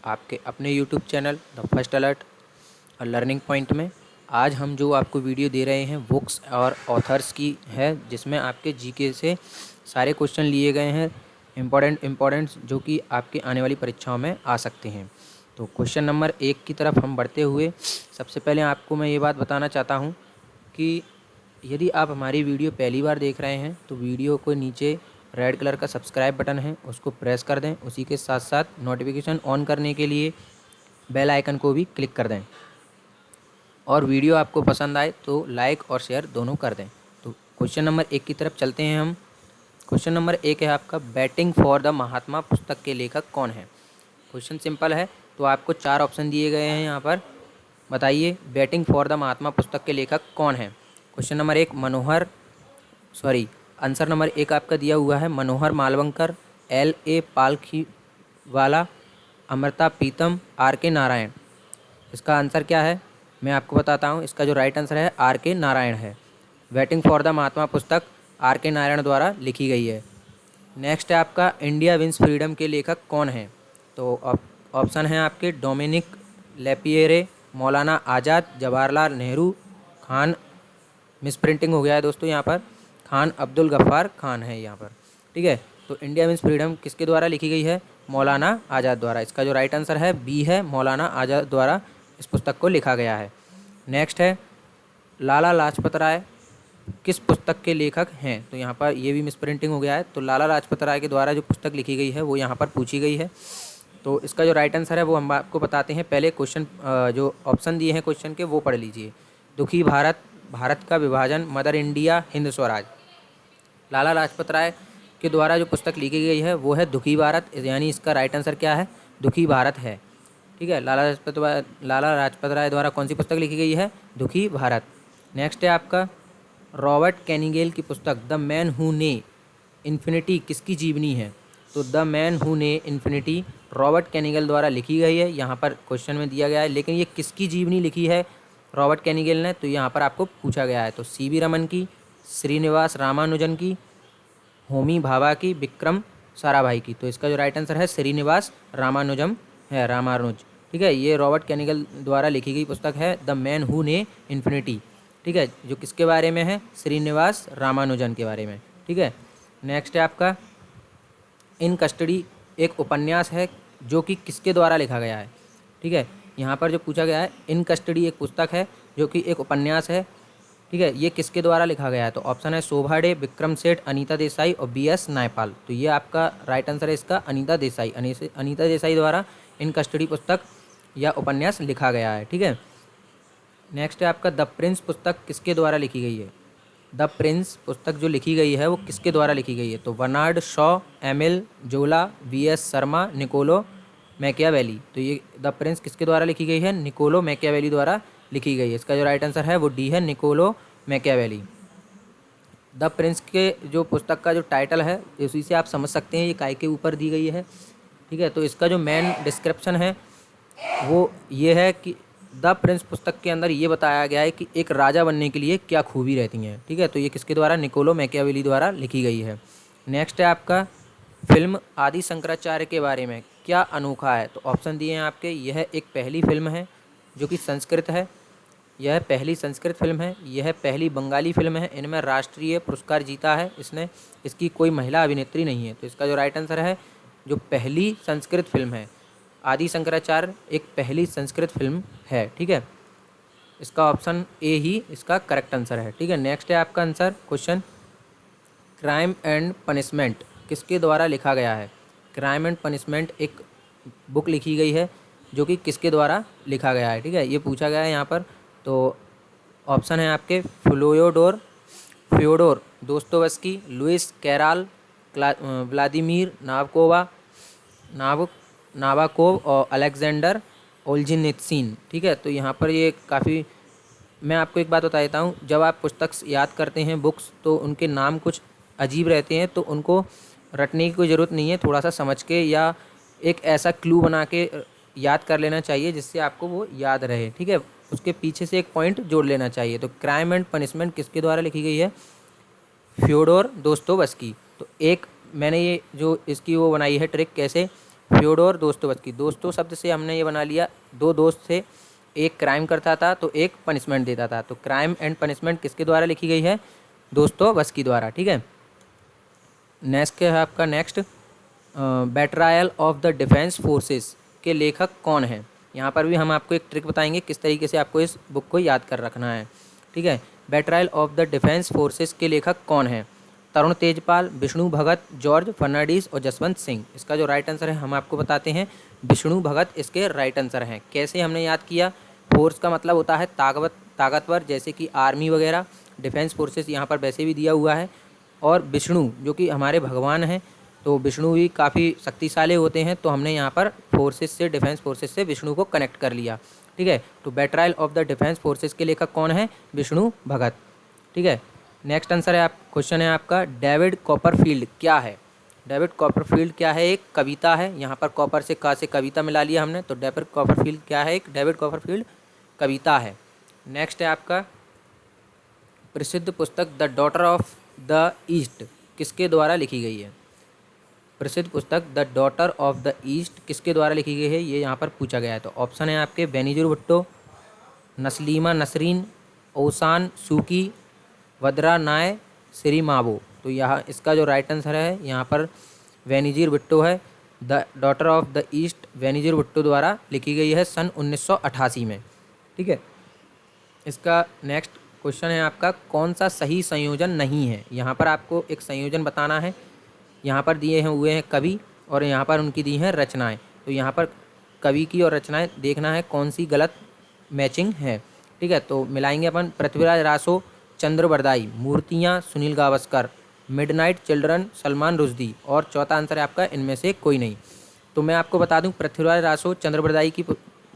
आपके अपने YouTube channel the first alert और लर्निंग पॉइंट में। आज हम जो आपको वीडियो दे रहे हैं बुक्स और ऑथर्स की है, जिसमें आपके जीके से सारे क्वेश्चन लिए गए हैं इम्पोर्टेंट जो कि आपके आने वाली परीक्षाओं में आ सकते हैं। तो क्वेश्चन नंबर 1 की तरफ हम बढ़ते हुए सबसे पहले आपको मैं ये बात बताना चाहता हूँ कि यदि आप हमारी वीडियो पहली बार देख रहे हैं तो वीडियो को नीचे रेड कलर का सब्सक्राइब बटन है, उसको प्रेस कर दें। उसी के साथ साथ नोटिफिकेशन ऑन करने के लिए बेल आइकन को भी क्लिक कर दें और वीडियो आपको पसंद आए तो लाइक और शेयर दोनों कर दें। तो क्वेश्चन नंबर 1 की तरफ चलते हैं हम। क्वेश्चन नंबर 1 है आपका, बैटिंग फॉर द महात्मा पुस्तक के लेखक कौन है। क्वेश्चन सिंपल है, तो आपको 4 ऑप्शन दिए गए हैं यहाँ पर। बताइए बैटिंग फॉर द महात्मा पुस्तक के लेखक कौन है। क्वेश्चन नंबर 1 आंसर नंबर 1 आपका दिया हुआ है मनोहर मालवंकर, L.A. पालखीवाला, अमृता प्रीतम, R.K. नारायण। इसका आंसर क्या है मैं आपको बताता हूँ। इसका जो राइट आंसर है R.K. नारायण है। वेटिंग फॉर द महात्मा पुस्तक R.K. नारायण द्वारा लिखी गई है। नेक्स्ट है आपका, इंडिया विंस फ्रीडम के लेखक कौन है। तो ऑप्शन है आपके डोमिनिक लेपियरे, मौलाना आज़ाद, जवाहरलाल नेहरू, खान, मिस प्रिंटिंग हो गया है दोस्तों यहाँ पर, खान अब्दुल गफ्फार खान है यहाँ पर। ठीक है, तो इंडिया विंस फ्रीडम किसके द्वारा लिखी गई है, मौलाना आज़ाद द्वारा। इसका जो राइट आंसर है बी है, मौलाना आज़ाद द्वारा इस पुस्तक को लिखा गया है। नेक्स्ट है, लाला लाजपत राय किस पुस्तक के लेखक हैं। तो यहाँ पर ये भी मिस प्रिंटिंग हो गया है। तो लाला लाजपत राय के द्वारा जो पुस्तक लिखी गई है वो यहाँ पर पूछी गई है। तो इसका जो राइट आंसर है वो हम आपको बताते हैं। पहले क्वेश्चन जो ऑप्शन दिए हैं क्वेश्चन के वो पढ़ लीजिए। दुखी भारत, भारत का विभाजन, मदर इंडिया, हिंद स्वराज। लाला लाजपत राय के द्वारा जो पुस्तक लिखी गई है वो है दुखी भारत, यानी इसका राइट आंसर क्या है, दुखी भारत है। ठीक है, लाला लाजपत राय द्वारा कौन सी पुस्तक लिखी गई है, दुखी भारत। नेक्स्ट है आपका, रॉबर्ट कैनिगेल की पुस्तक द मैन हू ने इन्फिनिटी किसकी जीवनी है। तो द मैन हू ने इन्फिनिटी रॉबर्ट कैनिगेल द्वारा लिखी गई है, यहाँ पर क्वेश्चन में दिया गया है। लेकिन ये किसकी जीवनी लिखी है रॉबर्ट कैनिगेल ने, तो यहाँ पर आपको पूछा गया है। तो C.V. रमन की, श्रीनिवास रामानुजन की, होमी भाभा की, विक्रम साराभाई की। तो इसका जो राइट आंसर है श्रीनिवास रामानुजम है, रामानुज। ठीक है, ये रॉबर्ट कैनिगेल द्वारा लिखी गई पुस्तक है द मैन हू ने इन्फिनिटी। ठीक है, जो किसके बारे में है, श्रीनिवास रामानुजन के बारे में। ठीक है, नेक्स्ट है आपका, इन कस्टडी एक उपन्यास है जो कि किसके द्वारा लिखा गया है। ठीक है, यहाँ पर जो पूछा गया है, इन कस्टडी एक पुस्तक है जो कि एक उपन्यास है। ठीक है, ये किसके द्वारा लिखा गया है। तो ऑप्शन है शोभा डे, विक्रम सेठ, अनीता देसाई और B.S. नायपाल। तो ये आपका राइट आंसर है इसका अनीता देसाई। अनीता देसाई द्वारा इन कस्टडी पुस्तक या उपन्यास लिखा गया है। ठीक है, नेक्स्ट है आपका, द प्रिंस पुस्तक किसके द्वारा लिखी गई है। द प्रिंस पुस्तक जो लिखी गई है वो किसके द्वारा लिखी गई है। तो Bernard Shaw, Emile Zola, V.S. Sharma, Niccolo Machiavelli. तो ये द प्रिंस किसके द्वारा लिखी गई है, निकोलो मैकियावेली द्वारा लिखी गई है। इसका जो राइट आंसर है वो डी है, निकोलो मैकियावेली। द प्रिंस के जो पुस्तक का जो टाइटल है उसी से आप समझ सकते हैं ये काय के ऊपर दी गई है। ठीक है, तो इसका जो मेन डिस्क्रिप्शन है वो ये है कि द प्रिंस पुस्तक के अंदर ये बताया गया है कि एक राजा बनने के लिए क्या खूबी रहती हैं। ठीक है, तो ये किसके द्वारा, निकोलो मैकियावेली द्वारा लिखी गई है। नेक्स्ट है आपका, फिल्म आदि शंकराचार्य के बारे में क्या अनोखा है। तो ऑप्शन दिए हैं आपके, यह एक पहली फिल्म है जो कि संस्कृत है, यह पहली संस्कृत फिल्म है, यह पहली बंगाली फिल्म है, इनमें राष्ट्रीय पुरस्कार जीता है इसने, इसकी कोई महिला अभिनेत्री नहीं है। तो इसका जो राइट आंसर है, जो पहली संस्कृत फिल्म है, आदि शंकराचार्य एक पहली संस्कृत फिल्म है। ठीक है, इसका ऑप्शन ए ही इसका करेक्ट आंसर है। ठीक है, नेक्स्ट है आपका answer question, crime and punishment किसके द्वारा लिखा गया है। क्राइम एंड पनिशमेंट एक बुक लिखी गई है जो कि किसके द्वारा लिखा गया है। ठीक है, ये पूछा गया है यहाँ पर। तो ऑप्शन है आपके, फ्योडोर दोस्तोवस्की, लुइस कैराल, व्लादिमीर नाबाकोव और अलेक्जेंडर ओल्जिनित्सिन। ठीक है, तो यहाँ पर ये काफ़ी, मैं आपको एक बात बता देता हूँ, जब आप पुस्तक याद करते हैं बुक्स तो उनके नाम कुछ अजीब रहते हैं, तो उनको रटने की कोई ज़रूरत नहीं है, थोड़ा सा समझ के या एक ऐसा क्लू बना के याद कर लेना चाहिए जिससे आपको वो याद रहे। ठीक है, उसके पीछे से एक पॉइंट जोड़ लेना चाहिए। तो क्राइम एंड पनिशमेंट किसके द्वारा लिखी गई है, फ्योडोर दोस्तोवस्की। तो एक मैंने ये जो इसकी वो बनाई है ट्रिक कैसे, फ्योडोर दोस्तोवस्की। दोस्तों शब्द से हमने ये बना लिया, दो दोस्त थे, एक क्राइम करता था तो एक पनिशमेंट देता था, तो क्राइम एंड पनिशमेंट किसके द्वारा लिखी गई है? दोस्तोवस्की द्वारा। ठीक है, नेक्स्ट है आपका next betrayal of the defence forces के लेखक कौन है? यहाँ पर भी हम आपको एक ट्रिक बताएंगे किस तरीके से आपको इस बुक को याद कर रखना है। ठीक है, बेट्रायल ऑफ द डिफेंस फोर्सेस के लेखक कौन है? तरुण तेजपाल, विष्णु भगत, जॉर्ज फर्नांडीज और जसवंत सिंह। इसका जो राइट आंसर है हम आपको बताते हैं, विष्णु भगत इसके राइट आंसर हैं। कैसे हमने याद किया? फोर्स का मतलब होता है ताकतवर, जैसे कि आर्मी वगैरह। डिफेंस फोर्सेस यहाँ पर वैसे भी दिया हुआ है। और विष्णु जो कि हमारे भगवान हैं, तो विष्णु भी काफ़ी शक्तिशाली होते हैं, तो हमने यहाँ पर फोर्सेस से, डिफेंस फोर्सेस से विष्णु को कनेक्ट कर लिया। ठीक है, तो बेट्रायल ऑफ द डिफेंस फोर्सेस के लेखक कौन है? विष्णु भगत। ठीक है, नेक्स्ट आंसर है क्वेश्चन है आपका, डेविड कॉपरफील्ड क्या है? डेविड कॉपरफील्ड क्या है? एक कविता है। यहाँ पर कॉपर से का से कविता मिला लिया हमने, तो डेविड कॉपरफील्ड क्या है? एक डेविड कॉपरफील्ड कविता है। नेक्स्ट है आपका, प्रसिद्ध पुस्तक the daughter of the east किसके द्वारा लिखी गई है? प्रसिद्ध पुस्तक the daughter of the east किसके द्वारा लिखी गई है, ये यहाँ पर पूछा गया है। तो ऑप्शन है आपके बेनीजुर भुट्टो, नस्लीमा नसरीन, ओसान सूकी, वद्रा नाय, श्री माबो। तो यहाँ इसका जो राइट आंसर है यहाँ पर बेनीजुर भुट्टो है। The daughter of the east Benazir Bhutto द्वारा लिखी गई है सन 1988 में। ठीक है, इसका नेक्स्ट क्वेश्चन है आपका, कौन सा सही संयोजन नहीं है? यहाँ पर आपको एक संयोजन बताना है। यहाँ पर दिए हुए हैं कवि और यहाँ पर उनकी दी हैं रचनाएं। तो यहाँ पर कवि की और रचनाएं देखना है कौन सी गलत मैचिंग है। ठीक है, तो मिलाएंगे अपन, पृथ्वीराज रासो, चंद्र बरदाई, मूर्तियाँ सुनील गावस्कर, मिडनाइट चिल्ड्रन सलमान रुश्दी, और चौथा आंसर है आपका इनमें से कोई नहीं। तो मैं आपको बता दूं, पृथ्वीराज रासो, चंद्र बरदाई की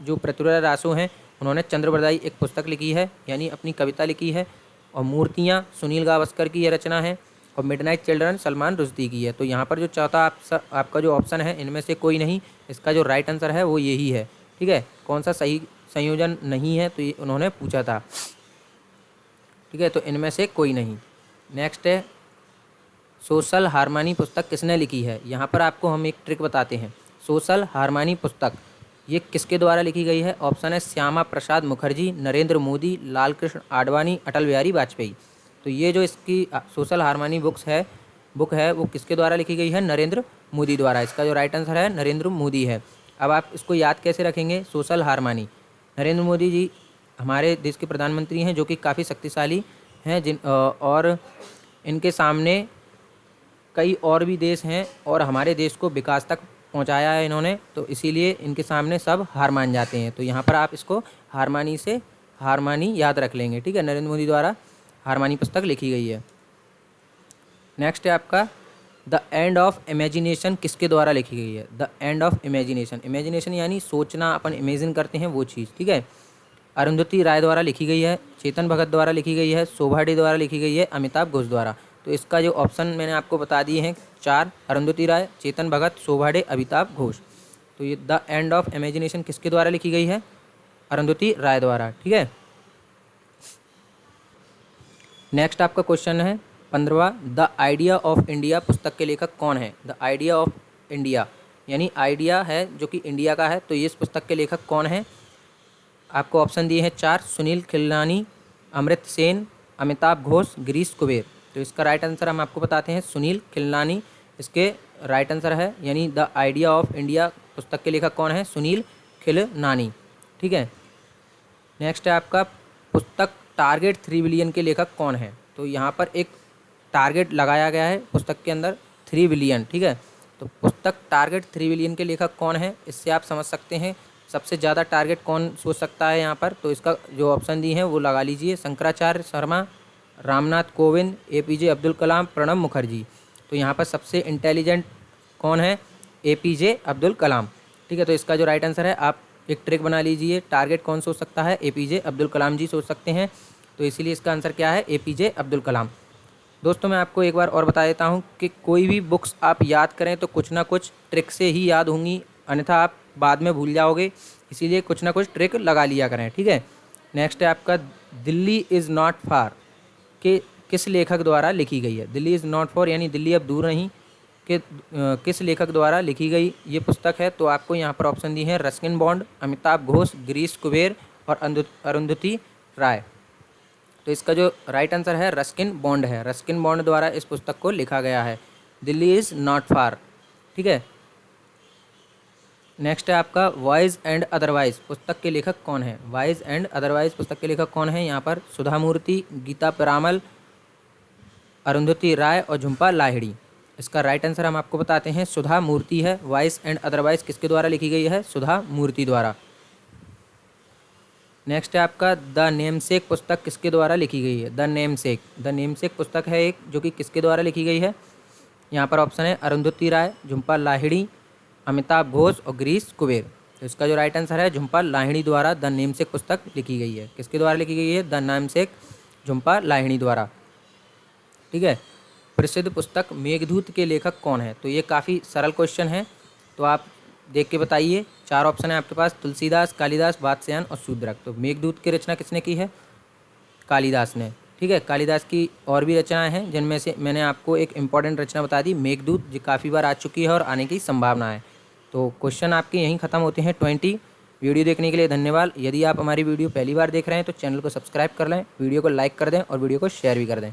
जो पृथ्वीराज रासो हैं उन्होंने चंद्र बरदाई एक पुस्तक लिखी है, यानी अपनी कविता लिखी है, और मूर्तियाँ सुनील गावस्कर की ये रचना है, और मिडनाइट चिल्ड्रन सलमान रुश्दी की है। तो यहाँ पर जो चौथा आपका जो ऑप्शन है इनमें से कोई नहीं, इसका जो राइट आंसर है वो यही है। ठीक है, कौन सा सही संयोजन नहीं है तो ये उन्होंने पूछा था। ठीक है, तो इनमें से कोई नहीं। नेक्स्ट है, सोशल हार्मनी पुस्तक किसने लिखी है? यहाँ पर आपको हम एक ट्रिक बताते हैं। सोशल हार्मनी पुस्तक ये किसके द्वारा लिखी गई है? ऑप्शन है श्यामा प्रसाद मुखर्जी, नरेंद्र मोदी, लाल कृष्ण आडवाणी, अटल बिहारी वाजपेयी। तो ये जो इसकी सोशल हार्मनी बुक है वो किसके द्वारा लिखी गई है? नरेंद्र मोदी द्वारा। इसका जो राइट आंसर है नरेंद्र मोदी है। अब आप इसको याद कैसे रखेंगे? सोशल हार्मनी, नरेंद्र मोदी जी हमारे देश के प्रधानमंत्री हैं जो कि काफ़ी शक्तिशाली हैं, और इनके सामने कई और भी देश हैं और हमारे देश को विकास तक पहुंचाया है इन्होंने, तो इसीलिए इनके सामने सब हार मान जाते हैं। तो यहाँ पर आप इसको हारमानी याद रख लेंगे। ठीक है, नरेंद्र मोदी द्वारा हारमानी पुस्तक लिखी गई है। नेक्स्ट है आपका, द एंड ऑफ इमेजिनेशन किसके द्वारा लिखी गई है? द एंड ऑफ इमेजिनेशन यानी सोचना, अपन इमेजिन करते हैं वो चीज़। ठीक है, अरुंधति राय द्वारा लिखी गई है, चेतन भगत द्वारा लिखी गई है, शोभा डे द्वारा लिखी गई है, अमिताभ घोष द्वारा। तो इसका जो ऑप्शन मैंने आपको बता दिए हैं 4, अरुंधति राय, चेतन भगत, शोभा डे, अमिताभ घोष। तो ये द एंड ऑफ इमेजिनेशन किसके द्वारा लिखी गई है? अरुंधति राय द्वारा। ठीक है, नेक्स्ट आपका क्वेश्चन है 15वां, द आइडिया ऑफ इंडिया पुस्तक के लेखक कौन है? द आइडिया ऑफ इंडिया यानी आइडिया है जो कि इंडिया का है, तो ये इस पुस्तक के लेखक कौन है? आपको ऑप्शन दिए हैं 4, सुनील खिलनानी, अमृत सेन, अमिताभ घोष, गिरीश कुबेर। तो इसका राइट आंसर हम आपको बताते हैं सुनील खिलनानी इसके राइट आंसर है, यानी द आइडिया ऑफ इंडिया पुस्तक के लेखक कौन है? सुनील खिलनानी। ठीक है, नेक्स्ट है आपका, पुस्तक टारगेट 3 बिलियन के लेखक कौन है? तो यहाँ पर एक टारगेट लगाया गया है पुस्तक के अंदर 3 बिलियन। ठीक है, तो पुस्तक टारगेट 3 बिलियन के लेखक कौन है, इससे आप समझ सकते हैं सबसे ज़्यादा टारगेट कौन सोच सकता है यहाँ पर। तो इसका जो ऑप्शन दी है वो लगा लीजिए, शंकराचार्य शर्मा, रामनाथ कोविंद, APJ अब्दुल कलाम, प्रणब मुखर्जी। तो यहाँ पर सबसे इंटेलिजेंट कौन है? APJ अब्दुल कलाम। ठीक है, तो इसका जो राइट आंसर है, आप एक ट्रिक बना लीजिए, टारगेट कौन सोच सकता है? APJ अब्दुल कलाम जी सोच सकते हैं, तो इसीलिए इसका आंसर क्या है? APJ अब्दुल कलाम। दोस्तों मैं आपको एक बार और बता देता हूँ कि कोई भी बुक्स आप याद करें तो कुछ ना कुछ ट्रिक से ही याद होंगी, अन्यथा आप बाद में भूल जाओगे, इसीलिए कुछ ना कुछ ट्रिक लगा लिया करें। ठीक है, नेक्स्ट है आपका, दिल्ली इज़ नॉट फार के किस लेखक द्वारा लिखी गई है? दिल्ली इज़ नॉट फॉर यानी दिल्ली अब दूर नहीं, किस लेखक द्वारा लिखी गई ये पुस्तक है? तो आपको यहाँ पर ऑप्शन दी है रस्किन बॉन्ड, अमिताभ घोष, गिरीश कुबेर और अरुंधति राय। तो इसका जो राइट आंसर है रस्किन बॉन्ड है। रस्किन बॉन्ड द्वारा इस पुस्तक को लिखा गया है। Delhi is not far. ठीक है। नेक्स्ट है आपका वाइज एंड अदरवाइज पुस्तक के लेखक कौन है? वाइज एंड अदरवाइज पुस्तक के लेखक कौन है? यहाँ पर सुधा मूर्ति, गीता पिरामल, अरुंधति राय और झुम्पा लाहिड़ी। इसका राइट आंसर हम आपको बताते हैं, सुधा मूर्ति है। वाइज एंड अदरवाइज किसके द्वारा लिखी गई है? सुधा मूर्ति द्वारा। नेक्स्ट है आपका द नेमसेक पुस्तक किसके द्वारा लिखी गई है? The namesake. द नेमसेक पुस्तक है एक जो कि किसके द्वारा लिखी गई है? यहाँ पर ऑप्शन है अरुंधति राय, झुम्पा लाहिड़ी, अमिताभ घोष और गिरीश कुबेर। तो इसका जो राइट आंसर है झुम्पा लाहिड़ी द्वारा द नेमसेक पुस्तक लिखी गई है। किसके द्वारा लिखी गई है? द नेमसेक, झुम्पा लाहिड़ी द्वारा। ठीक है। प्रसिद्ध पुस्तक मेघदूत के लेखक कौन है? तो ये काफ़ी सरल क्वेश्चन है, तो आप देख के बताइए। 4 ऑप्शन है आपके पास, तुलसीदास, कालिदास, वात्स्यायन और शूद्रक। तो मेघदूत की रचना किसने की है? कालिदास ने। ठीक है। कालिदास की और भी रचनाएं हैं जिनमें से मैंने आपको एक इम्पॉर्टेंट रचना बता दी, मेघदूत, जो काफ़ी बार आ चुकी है और आने की संभावना है। तो क्वेश्चन आपके यहीं ख़त्म होते हैं 20। वीडियो देखने के लिए धन्यवाद। यदि आप हमारी वीडियो पहली बार देख रहे हैं तो चैनल को सब्सक्राइब कर लें, वीडियो को लाइक कर दें और वीडियो को शेयर भी कर दें।